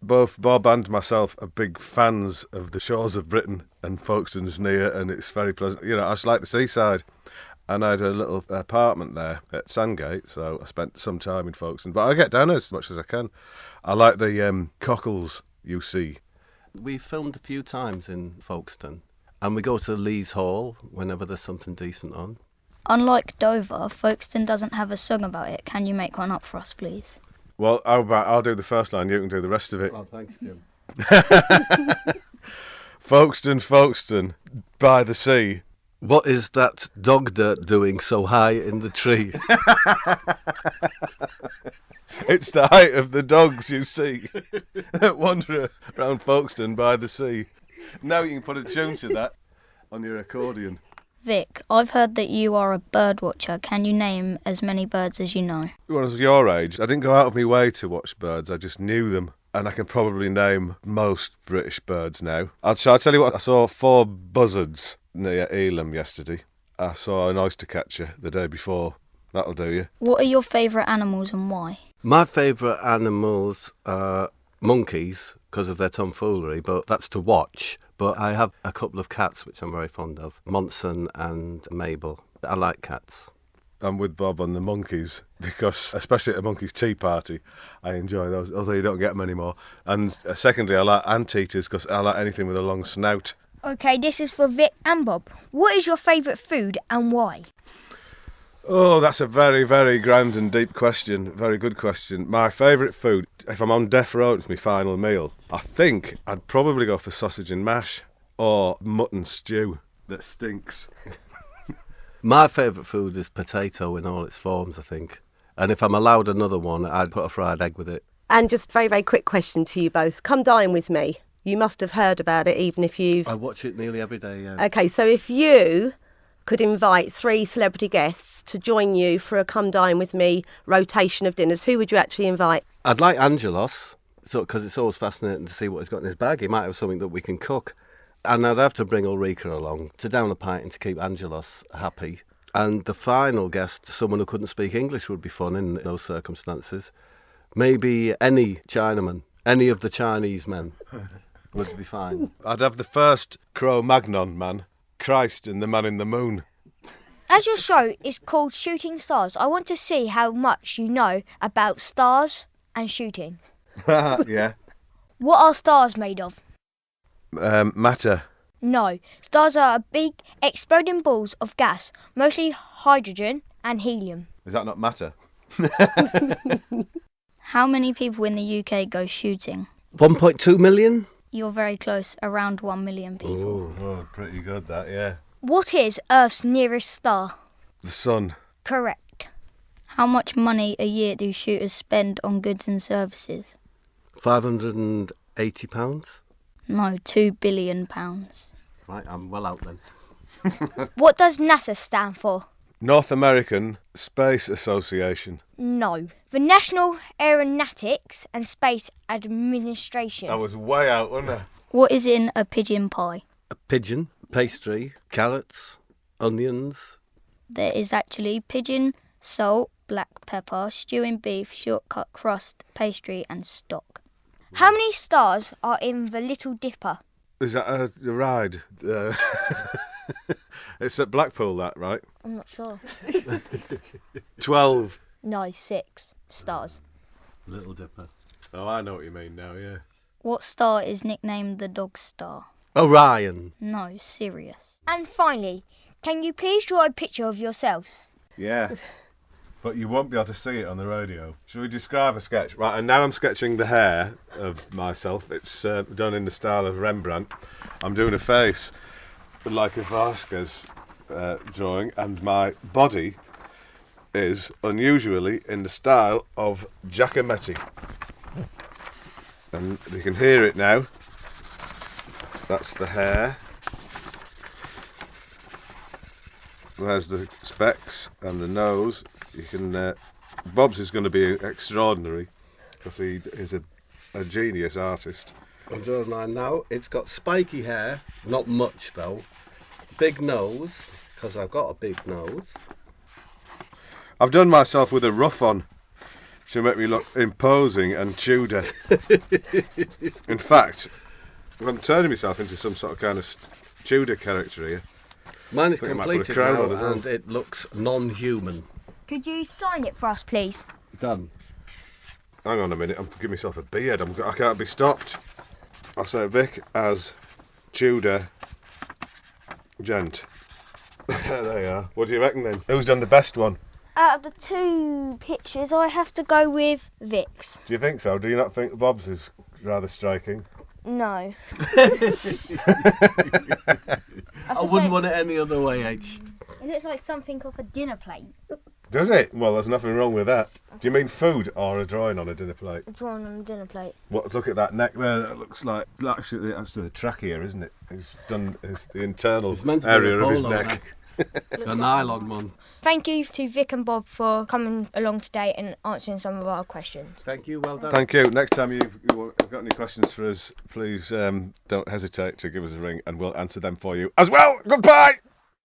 Both Bob and myself are big fans of the shores of Britain, and Folkestone's near, and it's very pleasant. I just like the seaside. And I had a little apartment there at Sandgate, so I spent some time in Folkestone. But I get down as much as I can. I like the cockles you see. We filmed a few times in Folkestone, and we go to Lees Hall whenever there's something decent on. Unlike Dover, Folkestone doesn't have a song about it. Can you make one up for us, please? Well, I'll do the first line, you can do the rest of it. Oh, thanks, Jim. Folkestone, by the sea. What is that dog dirt doing so high in the tree? It's the height of the dogs you see that wander around Folkestone by the sea. Now you can put a tune to that on your accordion. Vic, I've heard that you are a bird watcher. Can you name as many birds as you know? When I was your age, I didn't go out of my way to watch birds, I just knew them. And I can probably name most British birds now. I'll tell you what, I saw 4 buzzards near Elam yesterday. I saw an oyster catcher the day before. That'll do you. What are your favourite animals and why? My favourite animals are monkeys, because of their tomfoolery, but that's to watch. But I have a couple of cats, which I'm very fond of, Monson and Mabel. I like cats. I'm with Bob on the monkeys, because, especially at a monkey's tea party, I enjoy those, although you don't get them anymore. And secondly, I like anteaters, because I like anything with a long snout. OK, this is for Vic and Bob. What is your favourite food and why? Oh, that's a very, very grand and deep question. Very good question. My favourite food, if I'm on death row, it's my final meal. I think I'd probably go for sausage and mash or mutton stew that stinks. My favourite food is potato in all its forms, I think. And if I'm allowed another one, I'd put a fried egg with it. And just a very, very quick question to you both. Come dine with me. You must have heard about it, even if you've... I watch it nearly every day, yeah. OK, so if you could invite 3 celebrity guests to join you for a come dine with me rotation of dinners, who would you actually invite? I'd like Angelos, because it's always fascinating to see what he's got in his bag. He might have something that we can cook. And I'd have to bring Ulrika along to down a pint and to keep Angelos happy. And the final guest, someone who couldn't speak English, would be fun in those circumstances. Maybe any Chinaman, any of the Chinese men would be fine. I'd have the first Cro-Magnon man, Christ and the Man in the Moon. As your show is called Shooting Stars, I want to see how much you know about stars and shooting. Yeah. What are stars made of? Matter. No. Stars are big exploding balls of gas, mostly hydrogen and helium. Is that not matter? How many people in the UK go shooting? 1.2 million? You're very close, around 1 million people. Oh, pretty good that, yeah. What is Earth's nearest star? The sun. Correct. How much money a year do shooters spend on goods and services? £580? No, £2 billion. Right, I'm well out then. What does NASA stand for? North American Space Association. No. The National Aeronautics and Space Administration. I was way out, wasn't I? What is in a pigeon pie? A pigeon, pastry, carrots, onions. There is actually pigeon, salt, black pepper, stewing beef, shortcut crust, pastry and stock. How many stars are in the Little Dipper? Is that a ride? It's at Blackpool, that, right? I'm not sure. 12. No, 6 stars. Little Dipper. Oh, I know what you mean now, yeah. What star is nicknamed the Dog Star? Orion. No, Sirius. And finally, can you please draw a picture of yourselves? Yeah. But you won't be able to see it on the radio. Shall we describe a sketch? Right, and now I'm sketching the hair of myself. It's done in the style of Rembrandt. I'm doing a face like a Vasquez drawing, and my body is unusually in the style of Giacometti. And you can hear it now. That's the hair. There's the specs and the nose. You can. Bob's is going to be extraordinary because he is a genius artist. I'm drawing mine now. It's got spiky hair, not much though. Big nose, because I've got a big nose. I've done myself with a ruff on. She'll make me look imposing and Tudor. In fact, I'm turning myself into some sort of kind of Tudor character here. Mine is I think I might put a completed crown now, on as well. and it looks non-human. Could you sign it for us, please? Done. Hang on a minute, I'm giving myself a beard. I can't be stopped. I'll say Vic as Tudor gent. There you are. What do you reckon then? Who's done the best one? Out of the two pictures, I have to go with Vic's. Do you think so? Do you not think Bob's is rather striking? No. I wouldn't want it any other way, H. It looks like something off a dinner plate. Does it? Well, there's nothing wrong with that. Do you mean food or a drawing on a dinner plate? Drawn on a dinner plate. What? Look at that neck there. That looks like actually that's the trachea, isn't it? It's done. It's the internal It's meant to be area a of his polo neck. A nylon one. Thank you to Vic and Bob for coming along today and answering some of our questions. Thank you, well done. Thank you. Next time you've got any questions for us, please don't hesitate to give us a ring and we'll answer them for you as well. Goodbye!